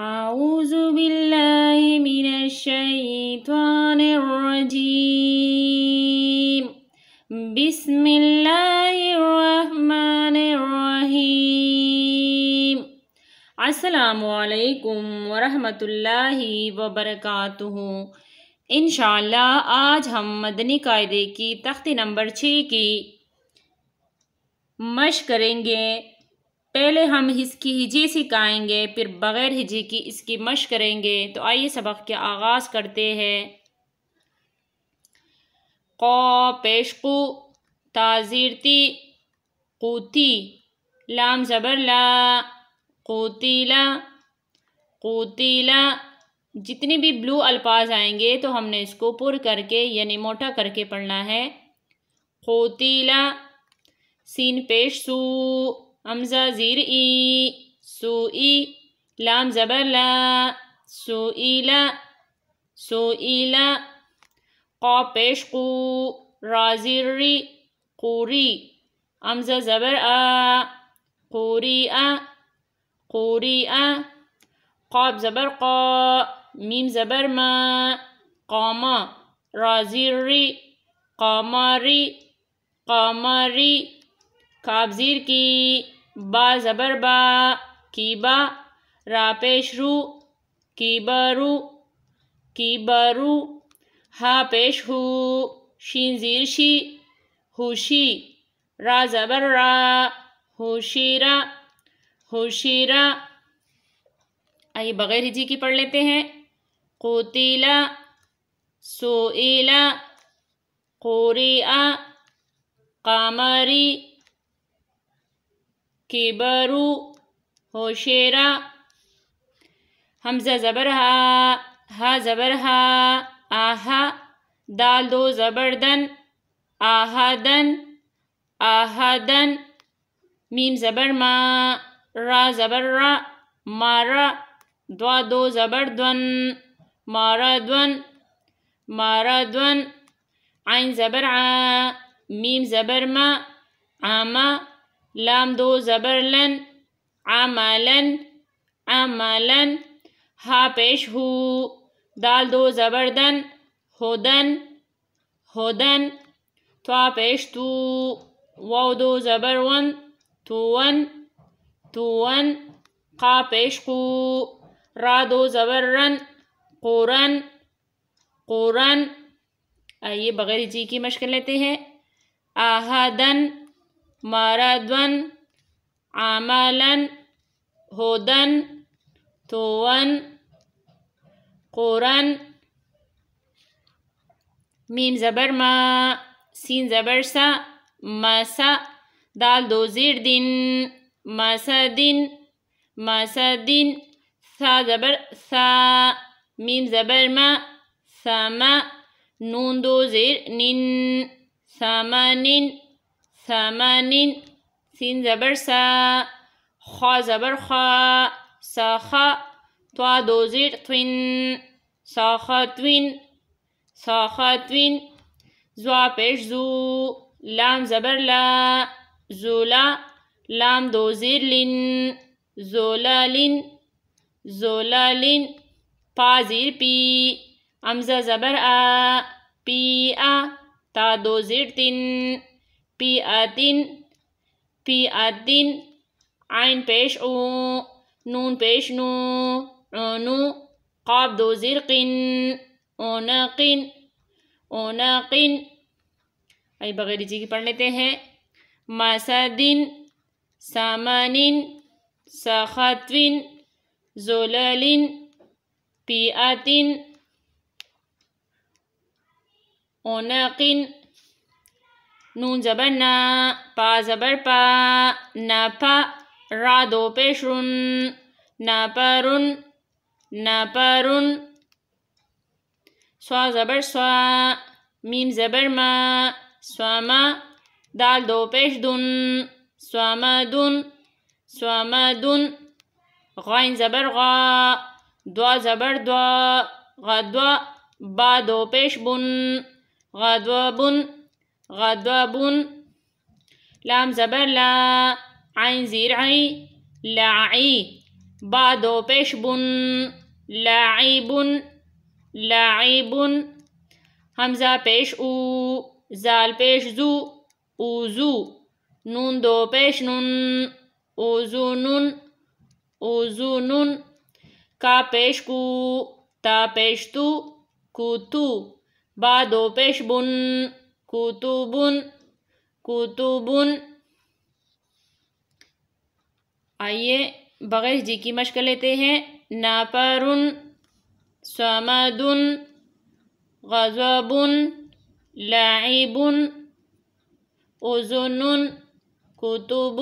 أعوذ بالله من الشيطان الرجيم بسم الله الرحمن الرحیم۔ السلام علیکم ورحمۃ اللہ وبرکاتہ۔ انشاءاللہ آج ہم مدنی قاعدے کی تختی نمبر 6 کی مشق کریں گے۔ پہلے ہم اس کی ہجے سکھائیں گے، پھر بغیر ہجے کی اس کی مشق کریں گے۔ تو آئیے سبق کے آغاز کرتے ہیں۔ قا پیش قو، تا زیر تی، قوتی، لام زبر لا، قوتیلا، قوتیلا۔ جتنے بھی بلو الفاظ آئیں گے تو ہم نے اس کو پر کر کے یعنی موٹا کر کے پڑھنا ہے۔ قوتیلا، سین پیش سو، حمزہ زیر ای، سوئی، لام زبر لا، سوئیلا، سوئیلا۔ قاف پیش قو، را زیر ری، قوری، حمزہ زبر آ، قوریآ، قوریآ۔ قاف زبر قا، میم زبر ما، قاما، را زیر ری، قاماری، قاماری۔ کاف زیر کی، با زبر با، کیبا، را پیش رو، کیبارو، کیبارو۔ ہا پیش ہو، شین زیر شی، ہوشی، را زبر را، ہوشیرا، ہوشیرا۔ آئیے بغیر ہجے کی پڑھ لیتے ہیں۔ قوتیلا، سوئیلا، قوریآ، قاماری، کیبارو، ہوشیرا۔ حمزہ زبر ہا، ہا زبر ہا، آہا، دال دو زبر دن، آہدن، آہدن۔ میم زبر ما، را زبر را، مارا، دوا دو زبر دون، مارادون، مارادون۔ عین زبر عا، میم زبر ما، عاما، لام دو زبر لن، عملن، عملن۔ ہا پیش ہو، دال دو زبر دن، ہدن، ہدن۔ توا پیش تو، واو دو زبر ون، تون، تون۔ قاف پیش قو، را دو زبر رن، قرن، قرن۔ آئیے بغیر ہجے کی مشق کر لیتے ہیں۔ آہدن، مارادون، عملن، ہدن، تون، قرن۔ میم زبر ما، سین زبر سا، مسا، دال دو زیر دن، مسدن، مسدن۔ ثا زبر ثا، میم زبر ما، ثما، نون دو زیر نن، ثمنن، ثمنن۔ سین زبر سا، خا زبر خا، ساخا، توا دو زیر توین، ساخاتوین، ساخاتوین۔ زوا پیش زو، لام زبر لا، زولا، لام دو زیر لن، زولالن، زولالن۔ پا زیر پی، حمزہ زبر آ، پی آ، تا دو زیر تن، پی آتن، پی آتن۔ عین پیش او، نون پیش نو، اونو، قاف دو زیر قن، اونقن، اونقن۔ آئیے بغیر ہجے کی پڑھ لیتے ہیں۔ مسدن، ثمنن، ساخاتوین، زولالن، پیاتن، اونقن۔ نون زبر نا، پا زبر پا، ناپا، را دو پیش رن، ناپرن، ناپرن۔ سوا زبر سوا، میم زبر ما، سواما، دال دو پیش دن، سوامدن، سوامدن۔ غین زبر غا، دوا زبر دوا، غدوا، با دو پیش بن، غدوبن، غدوبن۔ لام زبر لا، عین زیر عی، لاعی، با دو پیش بن لاعب لاعب حمزہ پیش او زال پیش زو اوزو نون دو پیش نن اوزون اوزون کا پیش کو تا پیش تو کوتو با دو پیش بن کوتوبن کوتوبن آئیے بغیر جی کی مشق لیتے ہیں ناپرن صمدن غضبن لاعب اذن کتب